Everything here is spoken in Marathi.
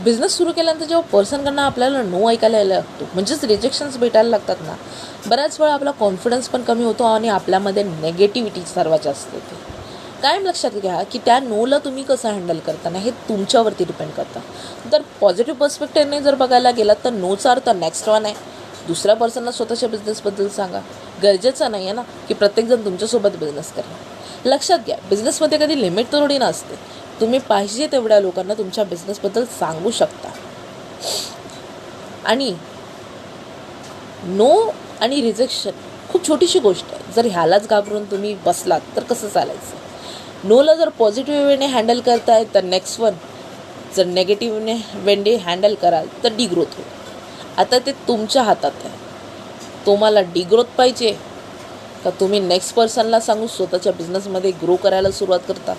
बिझनेस सुरू केल्यानंतर जेव्हा पर्सनकडनं आपल्याला नो ऐकायला यायला लागतो, म्हणजेच रिजेक्शन्स भेटायला लागतात ना, बऱ्याच वेळा आपला कॉन्फिडन्स पण कमी होतो आणि आपल्यामध्ये नेगेटिव्हिटी सर्वात जास्त येते. कायम लक्षात घ्या की त्या नोला तुम्ही कसं हँडल करताना हे तुमच्यावरती डिपेंड करतं. तर पॉझिटिव्ह पर्स्पेक्टिव्हने जर बघायला गेलात तर नोचा अर्थ नेक्स्ट वन आहे. दुसऱ्या पर्सनला स्वतःच्या बिझनेसबद्दल सांगा. गरजेचं नाही आहे ना की प्रत्येकजण तुमच्यासोबत बिझनेस करेल. लक्षात घ्या, बिझनेसमध्ये कधी लिमिट थोडी नसते. तुम्ही पाहिजे तेवढ्या लोकांना तुमच्या बिझनेसबद्दल सांगू शकता. आणि नो आणि रिजेक्शन खूप छोटीशी गोष्ट आहे. जर ह्यालाच घाबरून तुम्ही बसलात तर कसं चालायचं. नोला जर पॉझिटिव्ह वेने हँडल करताय तर नेक्स्ट वन, जर नेगेटिव्ह वेने हँडल कराल तर डिग्रोथ होईल. आता ते तुमच्या हातात आहे. तुम्हाला डिग्रोथ पाहिजे का तुम्ही नेक्स्ट पर्सनला सांगून स्वतःच्या बिझनेसमध्ये ग्रो करायला सुरुवात करता.